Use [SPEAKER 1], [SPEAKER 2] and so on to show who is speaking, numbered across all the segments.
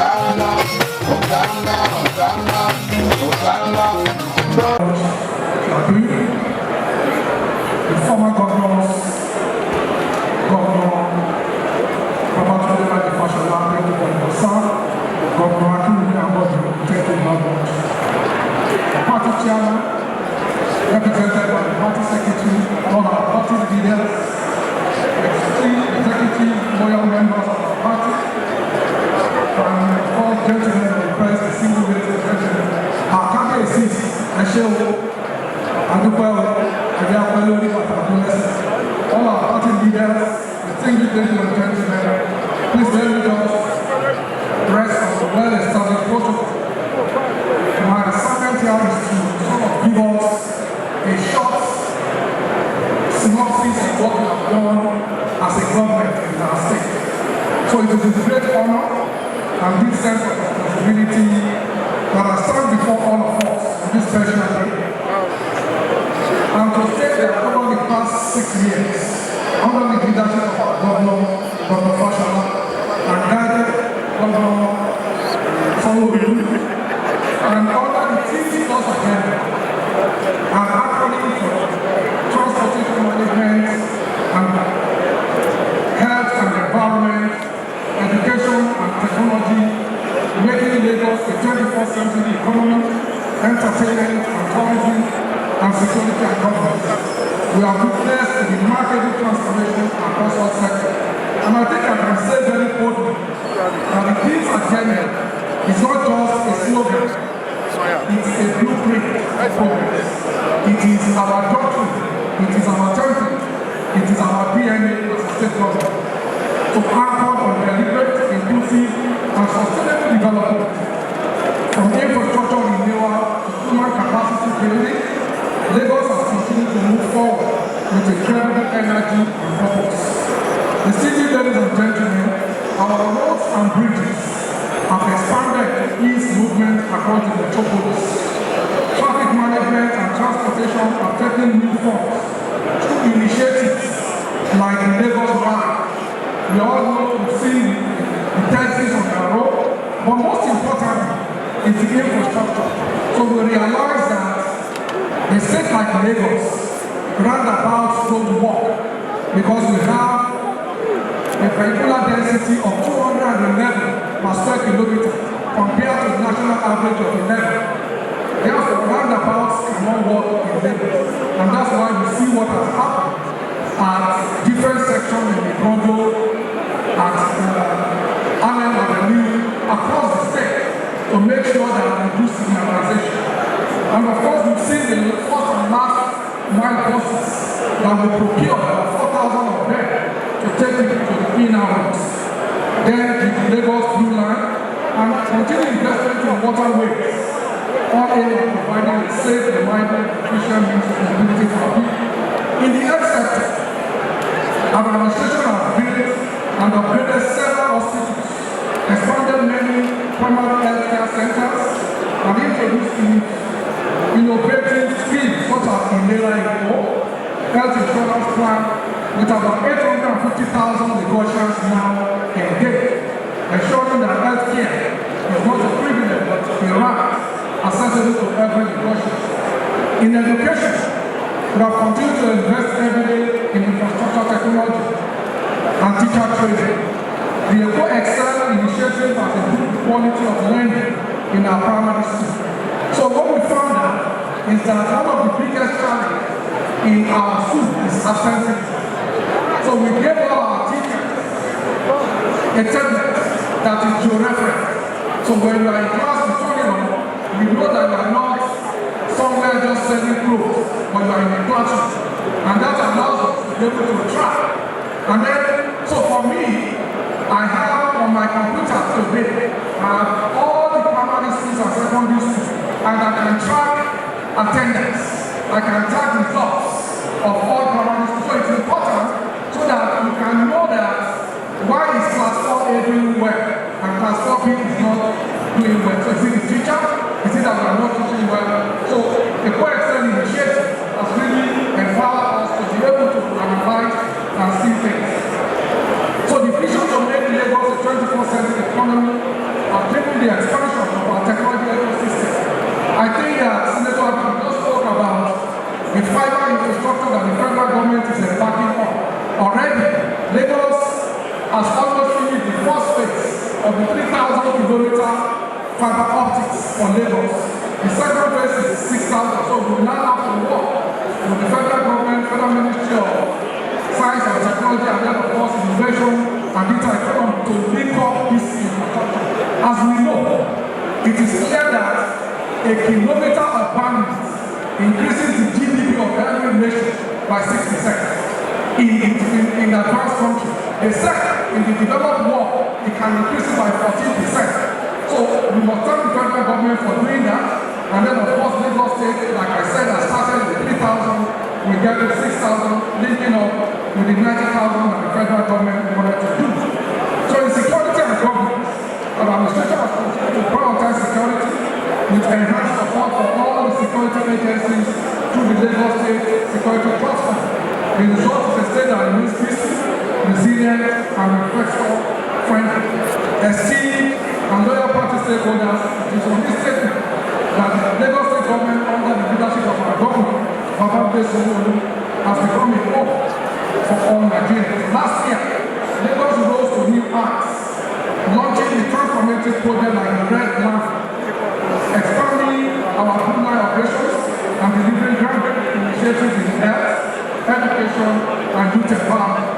[SPEAKER 1] The former governors, Governor Obafemi Hamzat, thank you for your son. Governor Apc, thank you very much. The party chairman, represented by the party secretary, all our party leaders, executive, loyal members of our party, and all gentlemen of the press, the single ladies and gentlemen, our Apc Stakeholder, all our party leaders, distinguished ladies and gentlemen, please let me just rest on the well-established protocol. My assignment here is to sort of give us a short synopsis of what we have done as a government in our state. So it is a great honor and deep sense of responsibility that I stand before all of us on this special day. And to state that over the past 6 years, under the leadership of our Governor Fashola, and guided Governor Sanwo-Olu, and under the TC Plus agenda, and acronym for transportation management and health and environment, education and technology, making Lagos a 21st century economy, entertainment and tourism, and security and governance. We have witnessed a remarkable transformation across all sectors. And I think I can say very boldly that the King's agenda is not just a slogan, it's a blueprint of progress. It is our doctrine, it is our template, it is our DNA as a state government to anchor on deliberate, inclusive, and sustainable development, from infrastructure renewal to human capacity building. Lagos has continued to move forward with incredible energy and purpose. The city, ladies and gentlemen, our roads and bridges have expanded to ease movement across the metropolis. Traffic management and transportation have taken new forms through initiatives like the Lagos Ride. We all know to see the taxis on the road, but most importantly is the infrastructure. So we realize that a state like Lagos, roundabouts don't work because we have a vehicular density of 211 per square kilometer compared to the national average of 11. Therefore, roundabouts cannot work in Lagos, and that's why we see what has happened at different sections in the Kondo, at Allen Avenue, across the state to make sure that we do signalization. And of course, we've seen the first and last mile buses that we procured, about 4,000 of them, to take it to the inner roads. Then the Lagos Blue Line, and continue investment in waterways, all aimed at providing a safe, reliable, efficient means of mobility for people. In the health sector, our administration has built and upgraded several hospitals, expanded many primary health care centers, and introduced innovative schemes such as Oganla health insurance plan with about 850,000 Lagosians now engaged, ensuring that health care is not a privilege but a right accessible to every Lagosian. In education, we have continued to invest heavily in infrastructure technology and teacher training. The Eco-Excel initiative has improved the quality of learning in our primary schools. So what we found out is that one of the biggest challenges in our school is absenteeism. So we gave all our teachers a tablet that is georeference. So when you are in class with someone, we know that you are not somewhere just selling clothes, but you are in the classroom. And that allows us to be able to track. And then, so for me, I have on my computer today, I have all the primary schools and secondary schools, and I can track attendance, I can track results of all primary schools. So it's important so that you can know that why is class 4A doing well and class 4B is not doing well. So is it the teacher? Is it that we are not teaching well? So the Eco-Excel initiative has really empowered us to be able to analyze and see things. So the vision to make Lagos a 21st century economy has been the expansion of our technology ecosystem. I think that Senator Abdul just spoke about the fiber infrastructure that the federal government is embarking on. Already, Lagos has almost finished the first phase of the 3,000-kilometer fiber optics for Lagos. The second phase is 6,000, so we will now have to work with the federal government, Federal Ministry of Science and Technology, and then of course Innovation and Inter-Economy to link up this infrastructure. As we know, it is clear that a kilometer of bandwidth increases the GDP of every nation by 6% in advanced countries. A second, in the developed world, it can increase it by 14%. So we must thank the federal government for doing that. And then of course, Lagos State, like I said, has started with 3,000, we get to 6,000, linking up with the 90,000 that the federal government wanted to do. So in security and governance, our administration has continued to prioritize security with enhanced support for all the security agencies through the Lagos State Security Trust Fund. The result is a state that remains peaceful, resilient, and investor-friendly. Esteemed and loyal party stakeholders, it is on this statement that the Lagos State government, under the leadership of our governor, Obafemi Hamzat, has become a hope for all Nigerians. Last year, Lagos rose to new heights, launching a transformative project like the Red Line, expanding our blue line operations and delivering groundbreaking initiatives in health, education, and youth empowerment.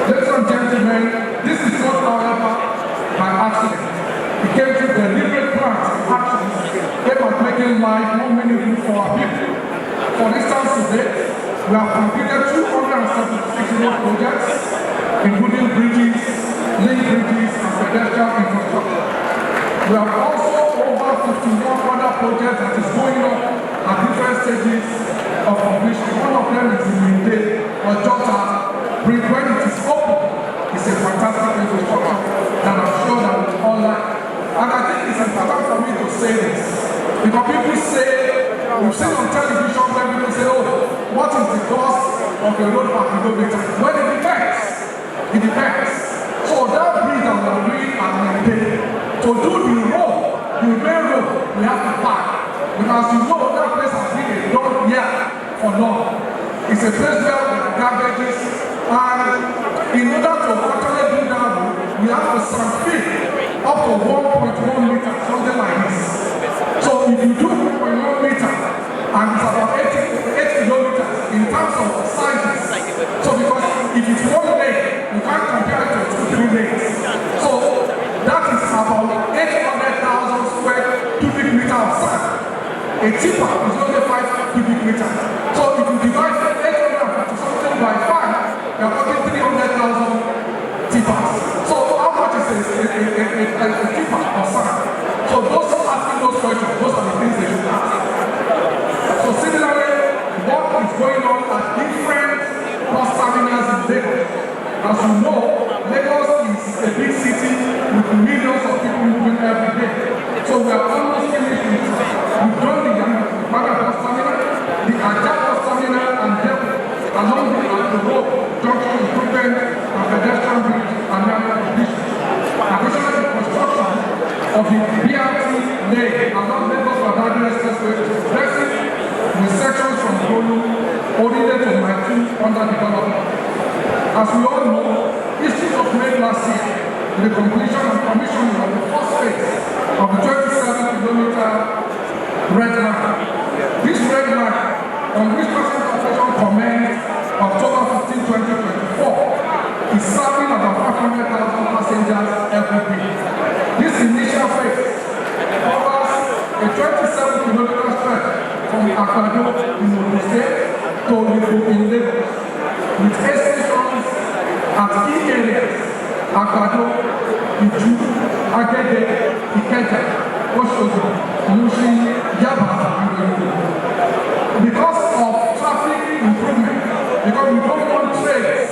[SPEAKER 1] Ladies and gentlemen, this is not, however, by accident. It came through deliberate plans and actions aimed at making life more meaningful for our people. For instance, today, we have completed 276 road projects, including bridges, link bridges, and pedestrian infrastructure. We have also over 51 other projects that is going on at different stages of completion. One of them is in Minde or Jota Bridge. When it is open, it's a fantastic infrastructure that I'm sure that we all like. And I think it's important for me to say this, because people say, we've seen on television where people say, oh, what is the cost of a road per kilometer? Well, it depends. It depends. So that bridge that we're doing at Minde, to do the road, the main road, we have to park. Because you know that place has been a done here for long. It's a place where there are garbages, and in order to actually do that road, we have to sandsfill up to 1.1 meters, something like this. So if you do 1.1 meters, and it's about 8 kilometers in terms of sizes. So because if it's one lane, you can't compare it to 2-3 lanes. So that is about 800,000 square cubic meters of sand. A tipper is only 5 cubic meters. So if you divide 850 something by 5, you're talking 300,000 tippers. So how much is a tipper of sand? So those asking those questions, those are the things they should ask. So similarly, what is going on at different bus terminals in Lagos? As you know, Lagos is a big city with millions of people moving every day. So we are almost finished with we've done the Baga bus terminal, the Ajah bus terminal, and then along the road, junction improvement and pedestrian bridge and railway completion. Additionally, the construction of the BRT lane along Lagos-Badagry Expressway is progressing with sections from Golu, Odile to Maitu under development. As we all know, history was made last year with the completion and commissioning of the first phase of the 27-kilometer Red Line. This Red Line, on which present construction commenced October 15, 2024, is serving about 500,000 passengers every day. This initial phase covers a 27-kilometer stretch from Akado in Ogun State to Libo in Lagos, with 8 stations at key areas: Akado, Iju, Agege, Ikeja, Oshogo, Mushin, Yaba, and Oyo. Because of traffic improvement, because we don't want trains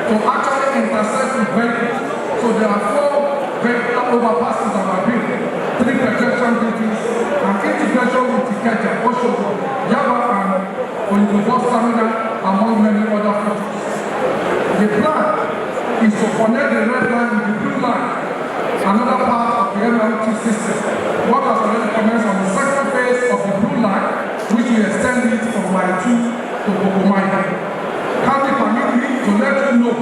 [SPEAKER 1] to actually intersect with vehicles, so there are 4 vehicle overpasses that are built, 3 pedestrian bridges, and integration with Ikeja, Oshogo, Yaba, and Oyo bus terminal, among many other features. The plan is to connect the Red Line with the Blue Line another part of the MLT system. Work has already commenced on the second phase of the Blue Line, which will extend it from Mile 2 to Oganla. Kindly permit me to let you know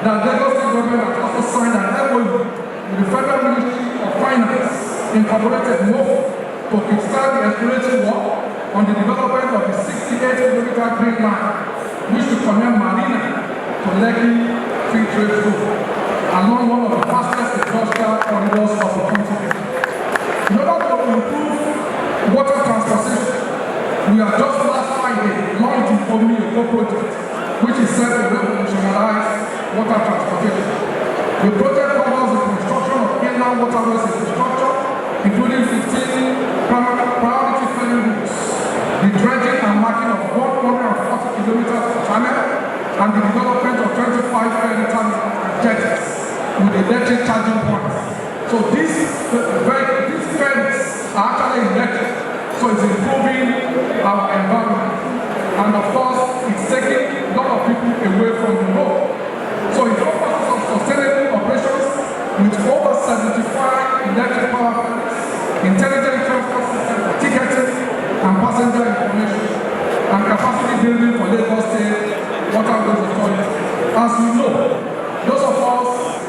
[SPEAKER 1] that the Lagos State government has also signed an MOU with the Federal Ministry of Finance, Incorporated MOFO, to kickstart the exploratory work on the development of the 68-kilometer Green Line, which will connect Marina to Lekki Free Trade Zone, along one of the fastest industrial corridors of the continent. In order to improve water transportation, we have just last Friday launched the Oganla project, which is set to revolutionize water transportation. The project covers the construction of inland waterways infrastructure, including 15 priority ferry routes, the dredging and marking of 140 kilometers of channel, and the development of 25 ferry terminals and jetties with electric charging points. So these ferries are actually electric, so it's improving our environment. And of course, it's taking a lot of people away from the road. So it focuses on sustainable operations with over 75 electric power ferries, intelligent transport system for ticketing and passenger information, and capacity building for Lagos State Waterways Authority. As we know, those of us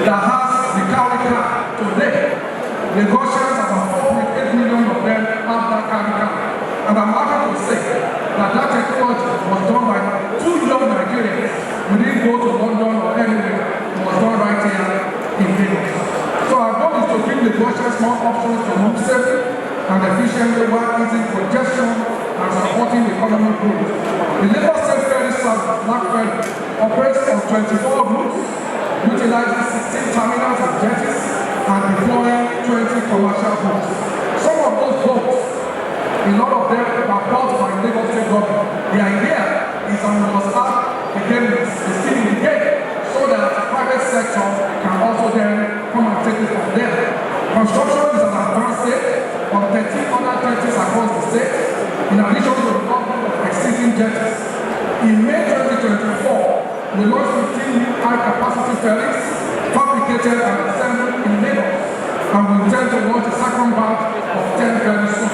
[SPEAKER 1] that has the carry car today, Lagosians, about 4.8 million of them have that carry car. And I'm happy to say that that technology was done by 2 young Nigerians. We didn't go to London or anywhere. It was done right here in Lagos. So our goal is to give Lagosians more options to move safely and efficiently while easing congestion and supporting economic growth. The Lagos State Ferry Service, Black Ferry, operates on 24 routes, utilizing 16 terminals and jetties, and deploying 20 commercial boats. Some of those boats, a lot of them are bought by Lagos State government. The idea is that we must have the gateways, the skin in the gate, so that the private sector can also then come and take it from there. Construction is an advanced stage of 13 other jetties across the state, in addition to the development of existing jetties. In May 2024, we launched 15 new high-capacity ferries fabricated and assembled in Lagos, and we intend to launch a second batch of 10 ferries soon,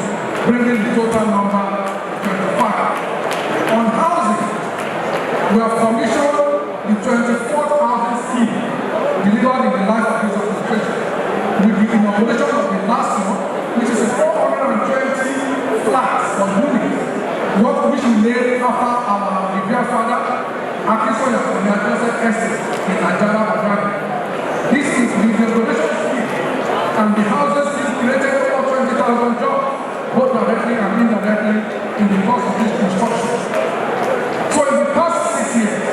[SPEAKER 1] bringing the total number to 25. On housing, we have commissioned the 24th housing scheme delivered in the life of this administration, with the inauguration of the last one, which is a 420 flats or units, which we named after our revered father, Akisoya from the Joseph Estate in Ajala, Baghdad. This is the inauguration scheme, and the housing scheme created over 20,000 jobs, both directly and indirectly, in the course of this construction. So in the past 6 years,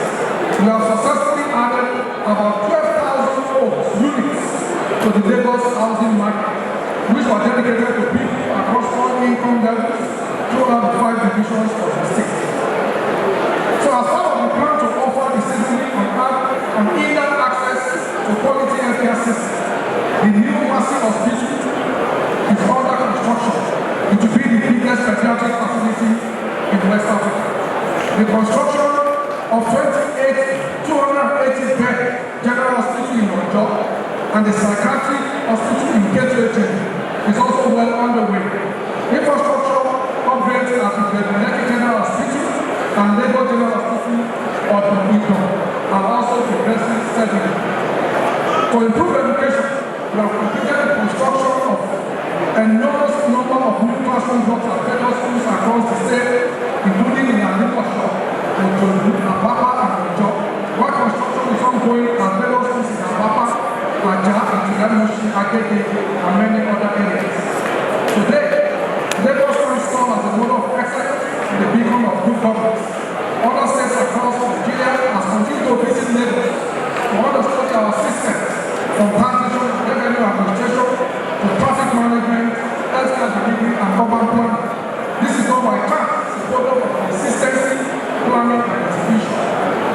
[SPEAKER 1] we have successfully added about 12,000 units to the Lagos housing market, which were dedicated to people across all income levels throughout the 5 divisions of the state. So as part of the plan to offer the citizenry an inland access to quality healthcare system, the new massive hospital is under construction. It will be the biggest pediatric facility in West Africa. The construction of 280-bed general hospital in Ojo and the psychiatric hospital in Gateway is also well underway. Infrastructure upgrades at the Lekki General Hospital and Lagos General Hospital of the Region are also progressing steadily. To improve education, we have completed the construction of enormous number of new classroom blocks at federal schools across the state, including in Alikosho, Otodu, Apapa, and Ojo, while construction is ongoing at federal schools in Apapa, Aja, and Tilamoshi, Akeke, and many other areas. Today, Lagos stands tall as a model of excellence in the beacon of good governance. Other states across Nigeria has continued to visit Lagos to understudy our systems, from taxation and revenue administration to traffic management, healthcare delivery, and urban planning. This is done by CAN, supported by consistency, planning, and execution.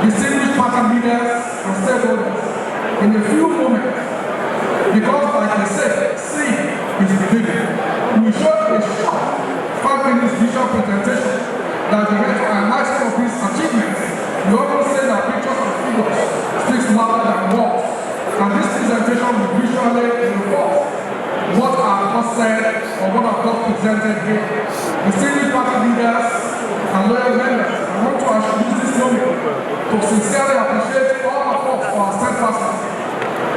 [SPEAKER 1] Distinguished party leaders and stakeholders, in a few moments, because like they say, see is believing, we showed a short 5 minutes visual presentation that will highlight conversation will visually reinforce what I've just said or what I've just presented here. Distinguished party leaders and loyal members, I want to use this moment to sincerely appreciate all of us for our steadfastness,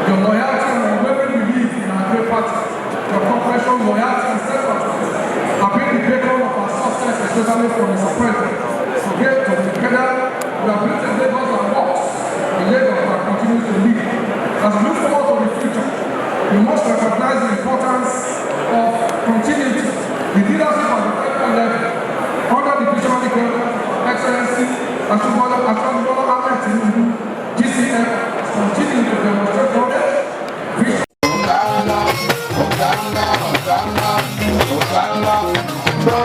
[SPEAKER 1] your loyalty and unwavering belief in our great party, your cooperation, loyalty and steadfastness have been the backbone of our success, especially for Mr. President. Together, we have built a Lagos that works, a Lagos that continues to lead. As we look forward to the future, we must recognize the importance of continuity. The leadership at the federal level, under the visionary government, Excellency Ashwani Bola Ahmed Tinubu, GCF, is continuing to develop